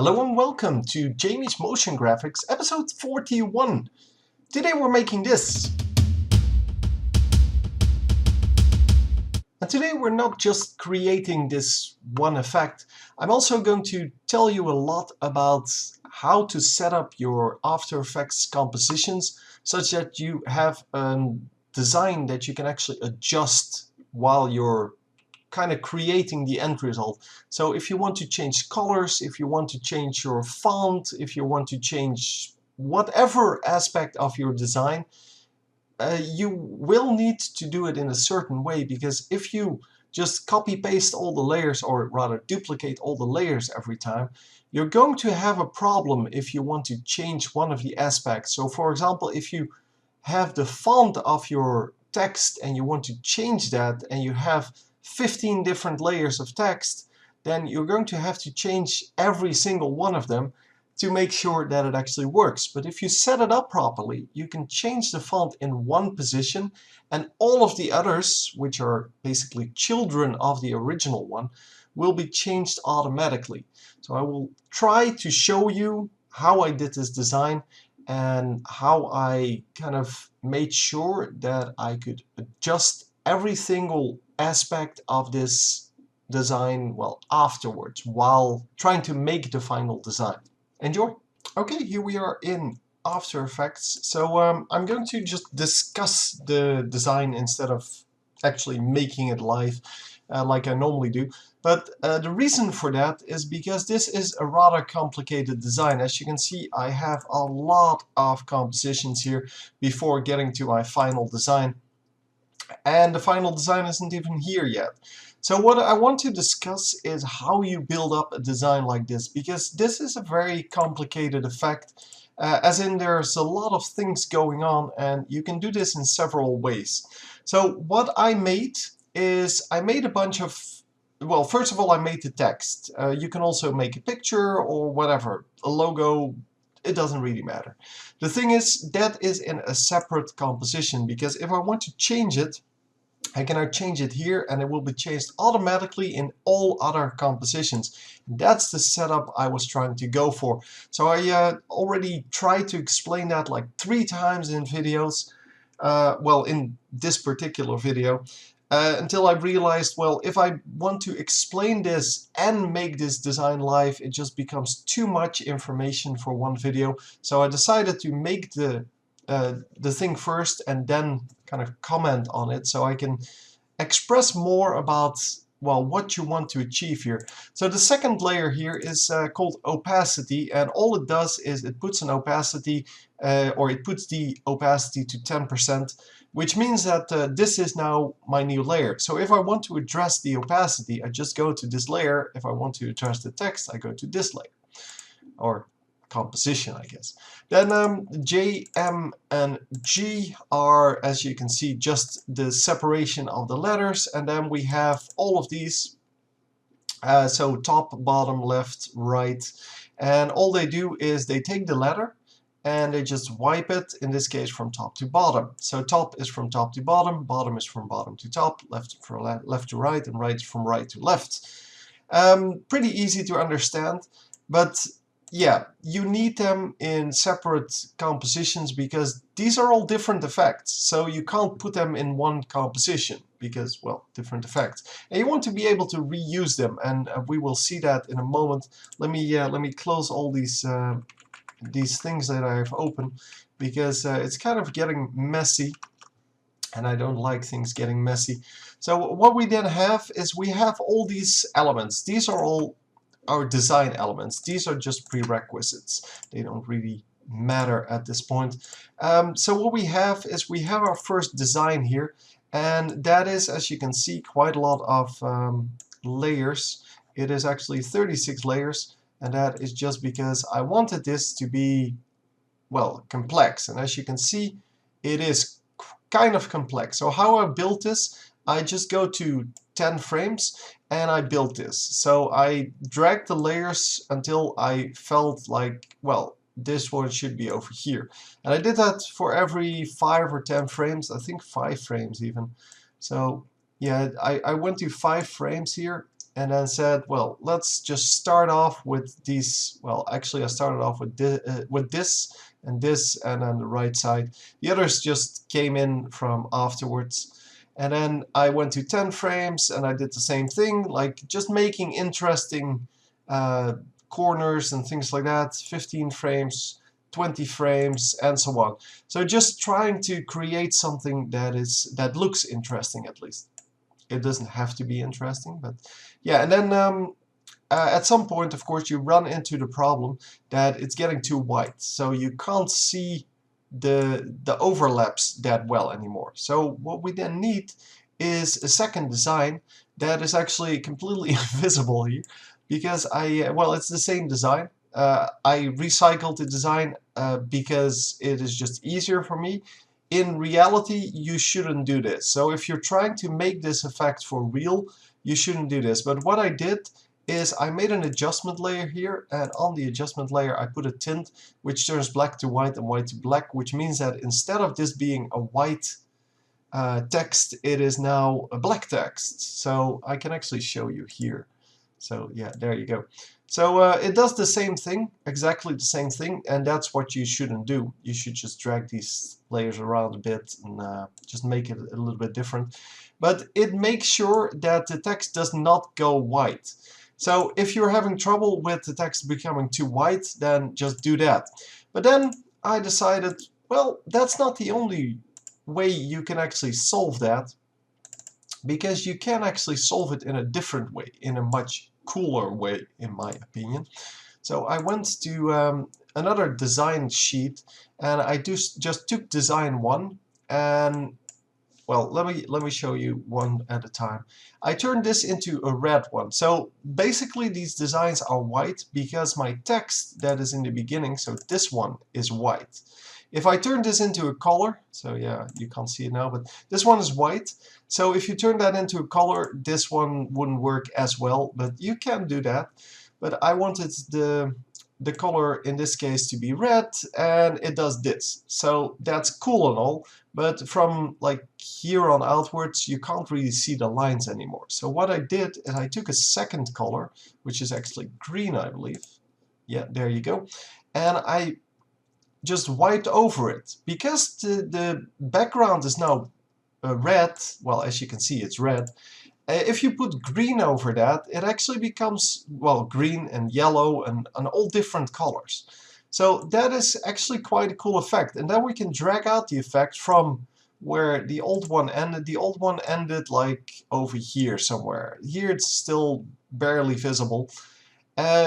Hello and welcome to Jamie's Motion Graphics, episode 41. Today we're making this. And today we're not just creating this one effect. I'm also going to tell you a lot about how to set up your After Effects compositions such that you have a design that you can actually adjust while you're kind of creating the end result. So if you want to change colors, if you want to change your font, if you want to change whatever aspect of your design, you will need to do it in a certain way, because if you just copy paste all the layers, or rather duplicate all the layers every time, you're going to have a problem if you want to change one of the aspects. So for example, if you have the font of your text and you want to change that, and you have 15 different layers of text, then you're going to have to change every single one of them to make sure that it actually works. But if you set it up properly, you can change the font in one position, and all of the others, which are basically children of the original one, will be changed automatically. So I will try to show you how I did this design and how I kind of made sure that I could adjust every single aspect of this design, well, afterwards, while trying to make the final design. Enjoy! Okay, here we are in After Effects. So I'm going to just discuss the design instead of actually making it live like I normally do. But the reason for that is because this is a rather complicated design. As you can see, I have a lot of compositions here before getting to my final design. And the final design isn't even here yet. So what I want to discuss is how you build up a design like this, because this is a very complicated effect, as in there's a lot of things going on, and you can do this in several ways. So what I made is I made a bunch of, well, first of all, I made the text. You can also make a picture or whatever, a logo. It doesn't really matter. The thing is, that is in a separate composition, because if I want to change it, I can now change it here, and it will be changed automatically in all other compositions. That's the setup I was trying to go for. So I already tried to explain that like 3 times in videos, well, in this particular video, until I realized, well, if I want to explain this and make this design live, it just becomes too much information for one video. So I decided to make the thing first and then kind of comment on it, so I can express more about, well, what you want to achieve here. So the second layer here is called opacity, and all it does is it puts an opacity, or it puts the opacity to 10%, which means that this is now my new layer. So if I want to address the opacity, I just go to this layer. If I want to address the text, I go to this layer, or composition, I guess. Then J, M, and G are, as you can see, just the separation of the letters, and then we have all of these, so top, bottom, left, right, and all they do is they take the letter and they just wipe it, in this case from top to bottom. So top is from top to bottom, bottom is from bottom to top, left from left to right, and right from right to left. Pretty easy to understand, but yeah, you need them in separate compositions, because these are all different effects. So you can't put them in one composition because, well, different effects. And you want to be able to reuse them, and we will see that in a moment. Let me close all these things that I have open, because it's kind of getting messy, and I don't like things getting messy. So what we then have is we have all these elements. These are all our design elements. These are just prerequisites. They don't really matter at this point. So what we have is we have our first design here, and that is, as you can see, quite a lot of layers. It is actually 36 layers, and that is just because I wanted this to be, well, complex. And as you can see, it is kind of complex. So how I built this, I just go to 10 frames and I built this. So I dragged the layers until I felt like, well, this one should be over here. And I did that for every 5 or 10 frames, I think 5 frames even. So yeah, I went to 5 frames here, and then said, well, let's just start off with these. Well, actually, I started off with this and this, and on the right side. The others just came in from afterwards. And then I went to 10 frames, and I did the same thing, like just making interesting corners and things like that. 15 frames, 20 frames, and so on. So just trying to create something that looks interesting, at least. It doesn't have to be interesting, but yeah. And then at some point, of course, you run into the problem that it's getting too white, so you can't see the overlaps that well anymore. So what we then need is a second design that is actually completely invisible here, because well, it's the same design. I recycled the design because it is just easier for me. In reality, you shouldn't do this. So if you're trying to make this effect for real, you shouldn't do this. But what I did is I made an adjustment layer here, and on the adjustment layer I put a tint which turns black to white and white to black, which means that instead of this being a white text, it is now a black text. So I can actually show you here. So yeah, there you go. So it does the same thing, exactly the same thing, and that's what you shouldn't do. You should just drag these layers around a bit and just make it a little bit different. But it makes sure that the text does not go white. So if you're having trouble with the text becoming too white, then just do that. But then I decided, well, that's not the only way you can actually solve that, because you can actually solve it in a different way, in a much cooler way, in my opinion. So I went to another design sheet, and I just took design 1, and well, let me show you one at a time. I turned this into a red one. So basically these designs are white because my text that is in the beginning, so this one, is white. If I turn this into a color, so yeah, you can't see it now, but this one is white. So if you turn that into a color, this one wouldn't work as well, but you can do that. But I wanted the color in this case to be red, and it does this. So that's cool and all, but from like here on outwards, you can't really see the lines anymore. So what I did is I took a second color, which is actually green, I believe. Yeah, there you go. And I just wiped over it. Because the background is now red, well, as you can see, it's red. If you put green over that, it actually becomes, well, green and yellow and all different colors. So that is actually quite a cool effect. And then we can drag out the effect from where the old one ended. The old one ended like over here somewhere. Here it's still barely visible.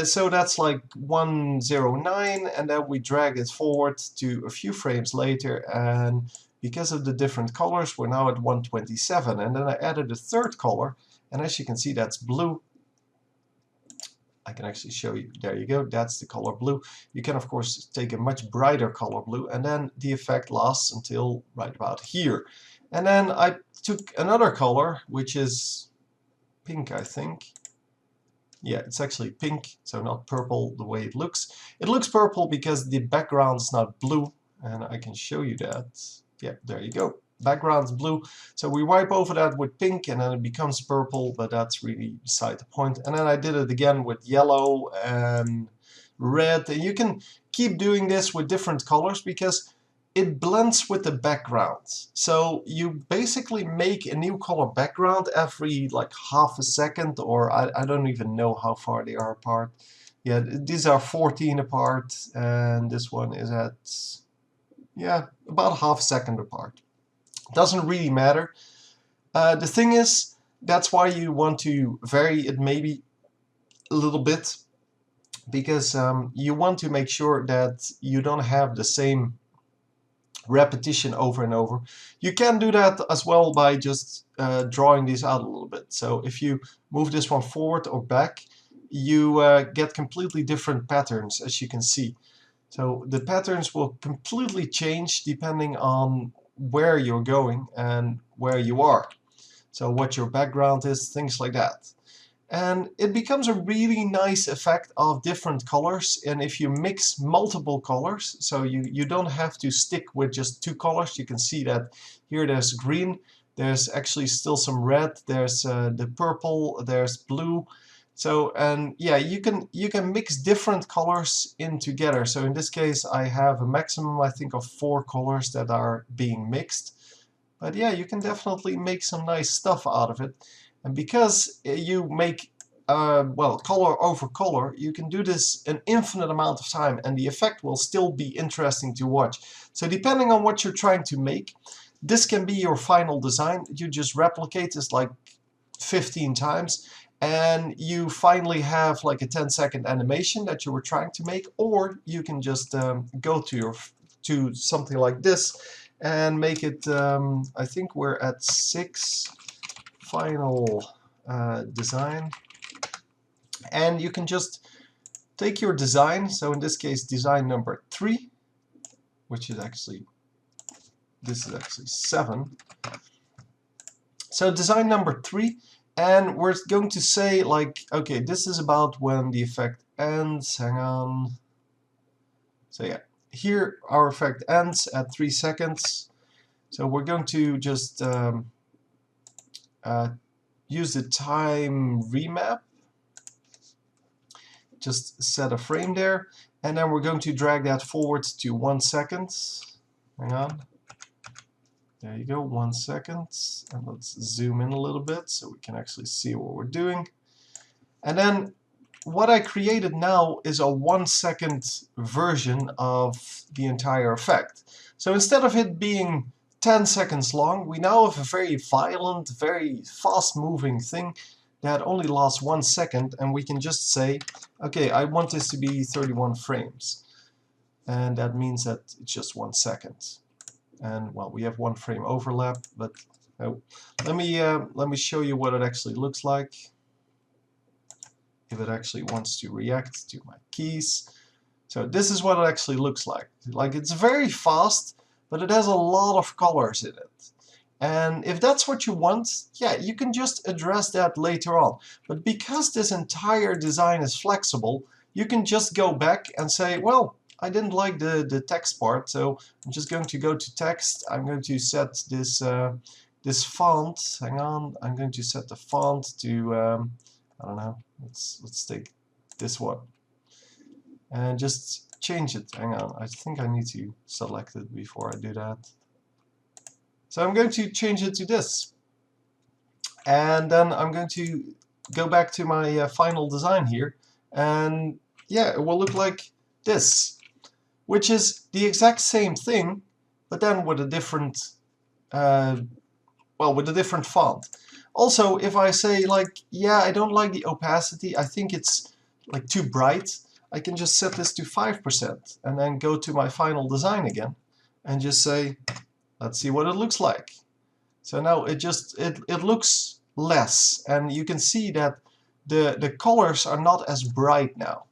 So that's like 109, and then we drag it forward to a few frames later, and because of the different colors, we're now at 127. And then I added a third color, and as you can see, that's blue. I can actually show you. There you go. That's the color blue. You can, of course, take a much brighter color blue, and then the effect lasts until right about here. And then I took another color, which is pink, I think. Yeah, it's actually pink, so not purple the way it looks. It looks purple because the background is not blue, and I can show you that. Yeah, there you go. Background's blue. So we wipe over that with pink, and then it becomes purple, but that's really beside the point. And then I did it again with yellow and red. And you can keep doing this with different colors because it blends with the background. So you basically make a new color background every like half a second, or I don't even know how far they are apart. Yeah, these are 14 apart, and this one is at, yeah, about half a second apart. Doesn't really matter. The thing is, that's why you want to vary it maybe a little bit, because you want to make sure that you don't have the same repetition over and over. You can do that as well by just drawing these out a little bit. So if you move this one forward or back, you get completely different patterns, as you can see. So the patterns will completely change depending on where you're going and where you are. So what your background is, things like that. And it becomes a really nice effect of different colors. And if you mix multiple colors, so you don't have to stick with just two colors. You can see that here there's green, There's actually still some red, there's the purple, there's blue. So, and yeah, you can mix different colors in together. So in this case I have a maximum, I think, of 4 colors that are being mixed. But yeah, you can definitely make some nice stuff out of it. And because you make well, color over color, you can do this an infinite amount of time and the effect will still be interesting to watch. So depending on what you're trying to make, this can be your final design. You just replicate this like 15 times and you finally have like a 10-second animation that you were trying to make, or you can just go to something like this and make it, I think we're at 6, final design. And you can just take your design, so in this case design number 3, which is actually, this is actually 7. So design number 3, and we're going to say like, okay, this is about when the effect ends, hang on. So yeah, here our effect ends at 3 seconds. So we're going to just use the time remap. Just set a frame there, and then we're going to drag that forward to 1 second. Hang on. There you go, 1 second. And let's zoom in a little bit so we can actually see what we're doing. And then what I created now is a 1 second version of the entire effect. So instead of it being 10 seconds long, we now have a very violent, very fast moving thing that only lasts 1 second, and we can just say, okay, I want this to be 31 frames. And that means that it's just 1 second. And well, we have 1 frame overlap, but let me show you what it actually looks like. If it actually wants to react to my keys. So this is what it actually looks like. Like, it's very fast, but it has a lot of colors in it. And if that's what you want, yeah, you can just address that later on. But because this entire design is flexible, you can just go back and say, well, I didn't like the text part, so I'm just going to go to text. I'm going to set this this font. Hang on, I'm going to set the font to I don't know. Let's take this one and just change it. Hang on, I think I need to select it before I do that. So I'm going to change it to this, and then I'm going to go back to my final design here, and yeah, it will look like this, which is the exact same thing, but then with a different, well, with a different font. Also, if I say like, yeah, I don't like the opacity, I think it's like too bright, I can just set this to 5% and then go to my final design again and just say, let's see what it looks like. So now it looks less, and you can see that the colors are not as bright now.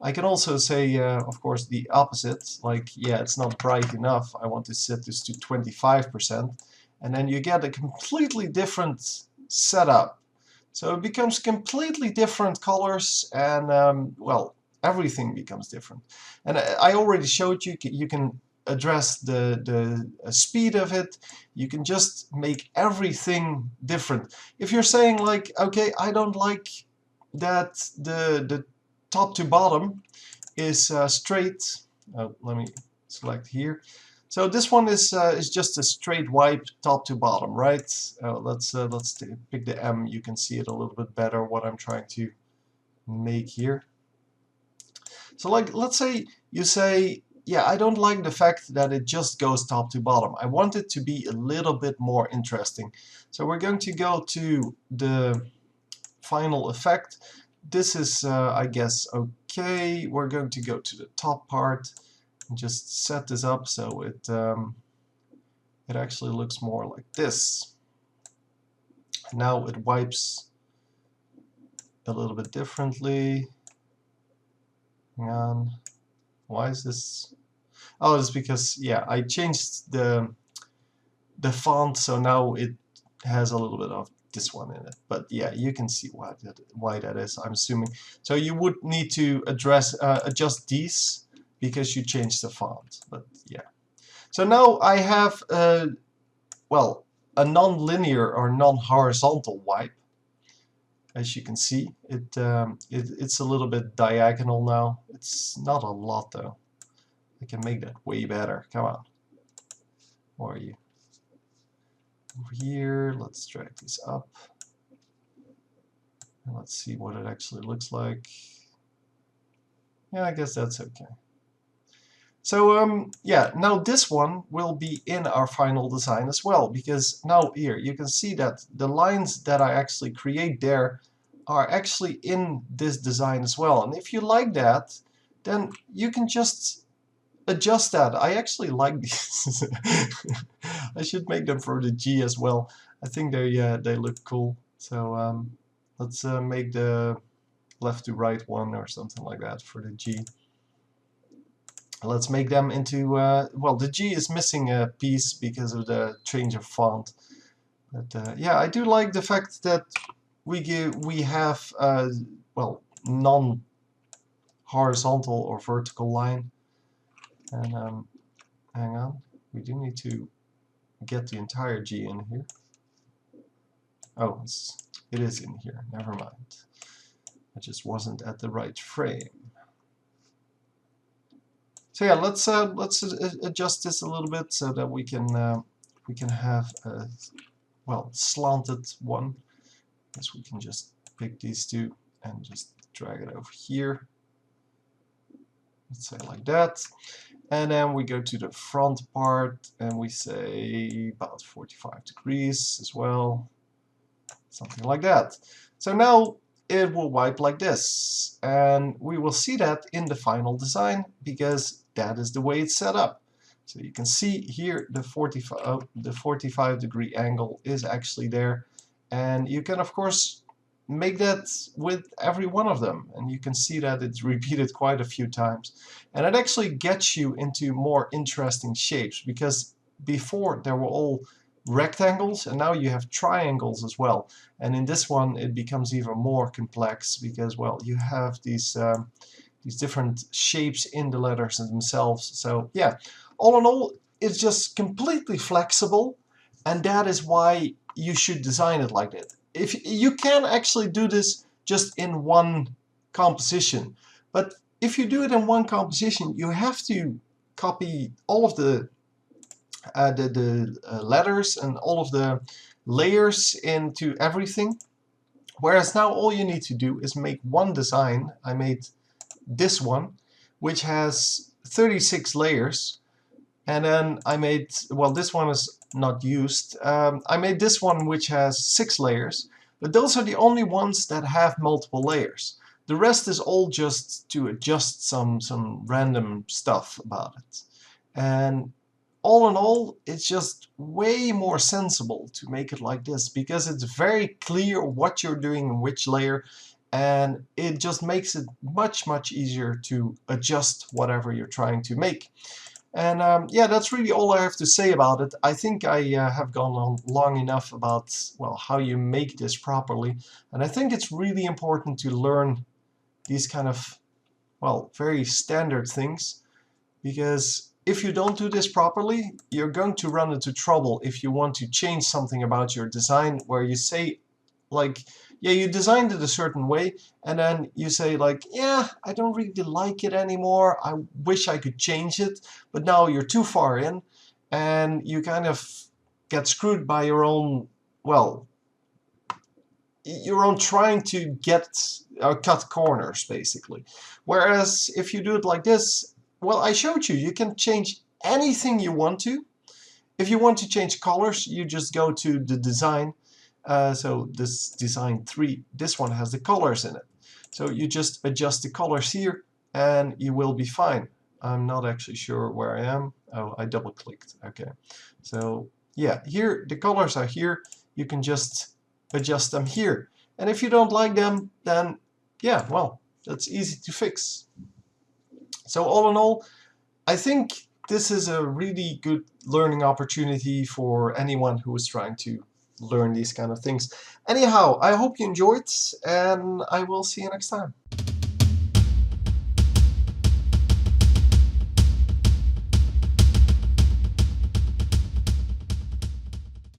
I can also say, of course, the opposite, like, yeah, it's not bright enough, I want to set this to 25%, and then you get a completely different setup. So it becomes completely different colors, and well, everything becomes different. And I already showed you, you can address the speed of it, you can just make everything different. If you're saying like, okay, I don't like that the top to bottom is straight, let me select here. So this one is just a straight wipe top to bottom, right? Let's pick the M. You can see it a little bit better what I'm trying to make here. So like, let's say you say, yeah, I don't like the fact that it just goes top to bottom. I want it to be a little bit more interesting. So we're going to go to the final effect. This is, I guess, okay. We're going to go to the top part and just set this up so it actually looks more like this. Now it wipes a little bit differently. Hang on. Why is this? Oh, it's because, yeah, I changed the font, so now it has a little bit of this one in it. But yeah, you can see why that is, I'm assuming. So you would need to adjust these because you changed the font. But yeah. So now I have well, a non-linear or non-horizontal wipe. As you can see, it's a little bit diagonal now. It's not a lot though. I can make that way better. Come on. Where are you? Over here. Let's drag these up. And let's see what it actually looks like. Yeah, I guess that's okay. So yeah, now this one will be in our final design as well, because now here you can see that the lines that I actually create there are actually in this design as well. And if you like that, then you can just adjust that. I actually like these. I should make them for the G as well. I think they look cool. So let's make the left to right one or something like that for the G. Let's make them into, well, the G is missing a piece because of the change of font. But yeah, I do like the fact that we have, well, non-horizontal or vertical line. And hang on, we do need to get the entire G in here. Oh, it is in here, never mind. I just wasn't at the right frame. So yeah, let's adjust this a little bit so that we can have a, well, slanted one. I guess we can just pick these two and just drag it over here. Let's say like that. And then we go to the front part and we say about 45 degrees as well. Something like that. So now it will wipe like this. And we will see that in the final design because that is the way it's set up. So you can see here the 45 degree angle is actually there. And you can of course make that with every one of them. And you can see that it's repeated quite a few times. And it actually gets you into more interesting shapes because before they were all rectangles and now you have triangles as well. And in this one it becomes even more complex because, well, you have these different shapes in the letters themselves. So yeah, all in all, it's just completely flexible, and that is why you should design it like that. If you can actually do this just in one composition, but if you do it in one composition, you have to copy all of the letters and all of the layers into everything. Whereas now all you need to do is make one design. I made this one, which has 36 layers. And then I made, well, this one is not used. I made this one which has 6 layers, but those are the only ones that have multiple layers. The rest is all just to adjust some random stuff about it. And all in all, it's just way more sensible to make it like this because it's very clear what you're doing in which layer, and it just makes it much easier to adjust whatever you're trying to make. And yeah, that's really all I have to say about it. I think I have gone on long enough about, well, how you make this properly. And I think it's really important to learn these kind of, well, very standard things, because if you don't do this properly, you're going to run into trouble if you want to change something about your design where you say, like, yeah, you designed it a certain way, and then you say like, yeah, I don't really like it anymore, I wish I could change it, but now you're too far in, and you kind of get screwed by your own, well, your own trying to get cut corners, basically. Whereas if you do it like this, well, I showed you, you can change anything you want to. If you want to change colors, you just go to the design. So this design 3, this one has the colors in it. So you just adjust the colors here and you will be fine. I'm not actually sure where I am. Oh, I double clicked. Okay. So yeah, here the colors are here. You can just adjust them here. And if you don't like them, then yeah, well, that's easy to fix. So all in all, I think this is a really good learning opportunity for anyone who is trying to learn these kind of things. Anyhow, I hope you enjoyed, and I will see you next time.